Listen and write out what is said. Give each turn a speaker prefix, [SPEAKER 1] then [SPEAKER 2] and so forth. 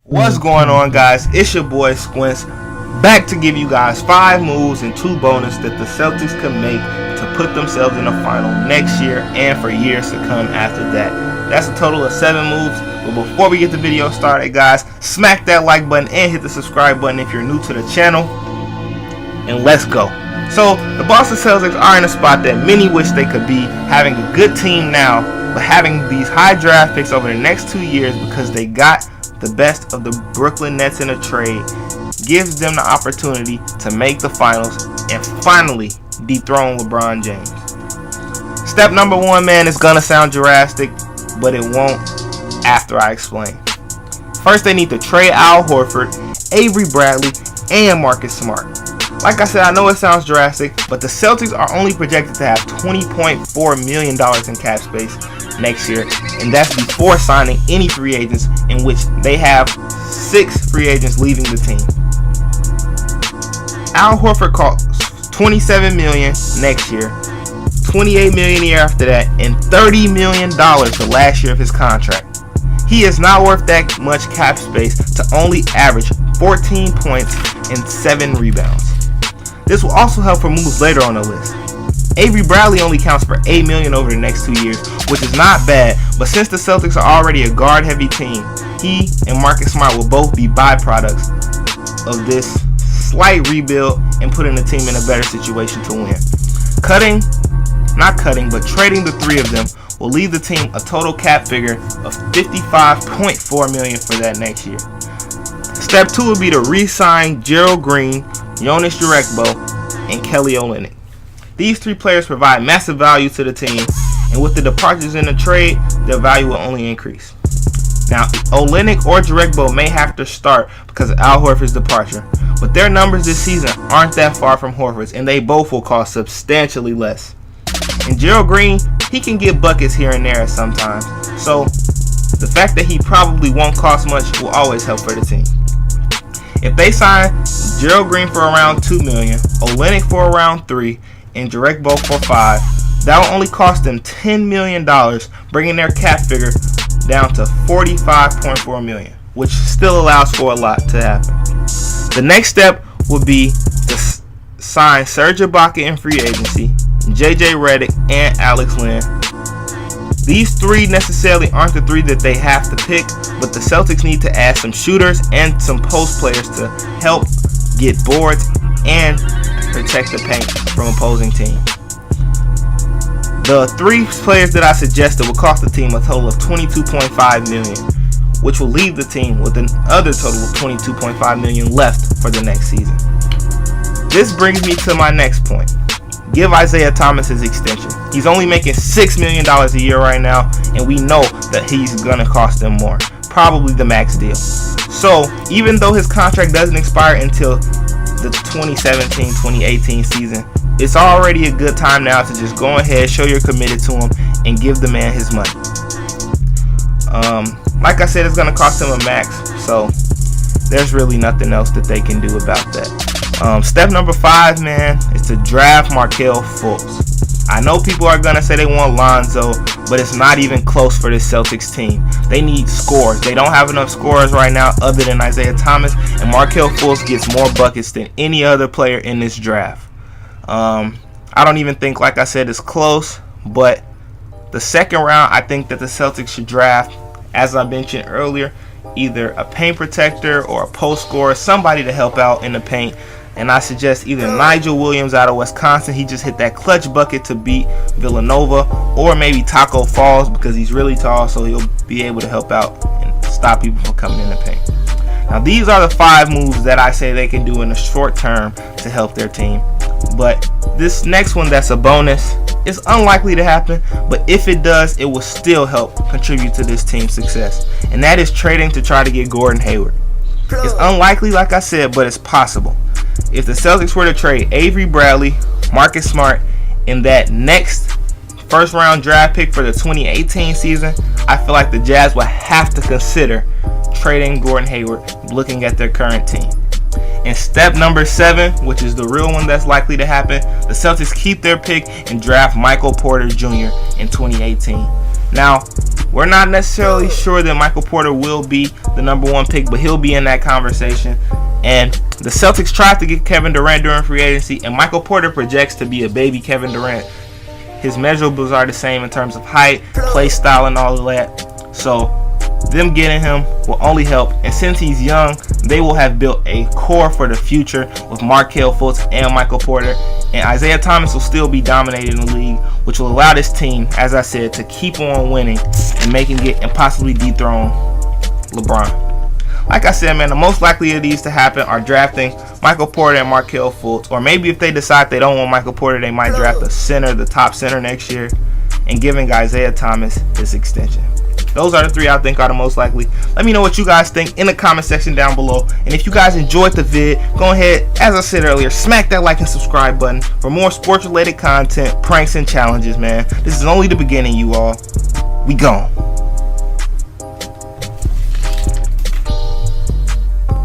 [SPEAKER 1] What's going on, guys? It's your boy Squints, back to give you guys 5 moves and 2 bonus that the Celtics can make to put themselves in the final next year and for years to come after that. That's a total of 7 moves. But before we get the video started, guys, smack that like button and hit the subscribe button if you're new to the channel. And let's go. So the Boston Celtics are in a spot that many wish they could be, having a good team now, but having these high draft picks over the next 2 years because they got the best of the Brooklyn Nets in a trade gives them the opportunity to make the finals and finally dethrone LeBron James. Step number 1, man, is gonna sound drastic, but it won't after I explain. First, they need to trade Al Horford, Avery Bradley, and Marcus Smart. Like I said, I know it sounds drastic, but the Celtics are only projected to have $20.4 million in cap space next year, and that's before signing any free agents, in which they have 6 free agents leaving the team. Al Horford costs $27 million next year, $28 million a year after that, and $30 million the last year of his contract. He is not worth that much cap space to only average 14 points and 7 rebounds. This will also help for moves later on the list. Avery Bradley only counts for $8 million over the next 2 years, which is not bad, but since the Celtics are already a guard-heavy team, he and Marcus Smart will both be byproducts of this slight rebuild and putting the team in a better situation to win. Trading the 3 of them will leave the team a total cap figure of $55.4 million for that next year. Step 2 will be to re-sign Gerald Green, Jonas Jerebko, and Kelly Olynyk. These 3 players provide massive value to the team, and with the departures in the trade, their value will only increase. Now, Olynyk or Jerebko may have to start because of Al Horford's departure, but their numbers this season aren't that far from Horford's, and they both will cost substantially less. And Gerald Green, he can get buckets here and there sometimes, so the fact that he probably won't cost much will always help for the team. If they sign Gerald Green for around $2 million, Olynyk for around $3 million, and Jerebko for $5 million, that will only cost them $10 million, bringing their cap figure down to $45.4 million, which still allows for a lot to happen. The next step would be to sign Serge Ibaka in free agency, JJ Redick, and Alex Len. These 3 necessarily aren't the 3 that they have to pick, but the Celtics need to add some shooters and some post players to help get boards and protect the paint from opposing teams. The 3 players that I suggested will cost the team a total of $22.5 million, which will leave the team with another total of $22.5 million left for the next season. This brings me to my next point. Give Isaiah Thomas his extension. He's only making $6 million a year right now, and we know that he's going to cost them more. Probably the max deal. So, even though his contract doesn't expire until the 2017-2018 season, it's already a good time now to just go ahead, show you're committed to him, and give the man his money. Like I said, it's going to cost him a max, so there's really nothing else that they can do about that. Step number 5, man, is to draft Markelle Fultz. I know people are going to say they want Lonzo, but it's not even close for this Celtics team. They need scores. They don't have enough scorers right now other than Isaiah Thomas, and Markelle Fultz gets more buckets than any other player in this draft. I don't even think, like I said, it's close, but the second round, I think that the Celtics should draft, as I mentioned earlier, either a paint protector or a post scorer, somebody to help out in the paint. And I suggest either Nigel Williams out of Wisconsin, he just hit that clutch bucket to beat Villanova, or maybe Taco Falls because he's really tall, so he'll be able to help out and stop people from coming in the paint. Now, these are the 5 moves that I say they can do in the short term to help their team. But this next one that's a bonus is unlikely to happen, but if it does, it will still help contribute to this team's success. And that is trading to try to get Gordon Hayward. It's unlikely, like I said, but it's possible. If the Celtics were to trade Avery Bradley, Marcus Smart, and that next first round draft pick for the 2018 season, I feel like the Jazz will have to consider trading Gordon Hayward, looking at their current team. In step number 7, which is the real one that's likely to happen, the Celtics keep their pick and draft Michael Porter Jr. in 2018. Now, We're not necessarily sure that Michael Porter will be the #1 pick, but he'll be in that conversation. And the Celtics tried to get Kevin Durant during free agency, and Michael Porter projects to be a baby Kevin Durant. His measurables are the same in terms of height, play style, and all of that. So them getting him will only help. And since he's young, they will have built a core for the future with Markelle Fultz and Michael Porter. And Isaiah Thomas will still be dominating the league, which will allow this team, as I said, to keep on winning and making it and possibly dethrone LeBron. Like I said, man, the most likely of these to happen are drafting Michael Porter and Markelle Fultz. Or maybe if they decide they don't want Michael Porter, they might draft a center, the top center next year, and giving Isaiah Thomas his extension. Those are the 3 I think are the most likely. Let me know what you guys think in the comment section down below. And if you guys enjoyed the vid, go ahead, as I said earlier, smack that like and subscribe button for more sports related content, pranks, and challenges, man. This is only the beginning, you all. We gone.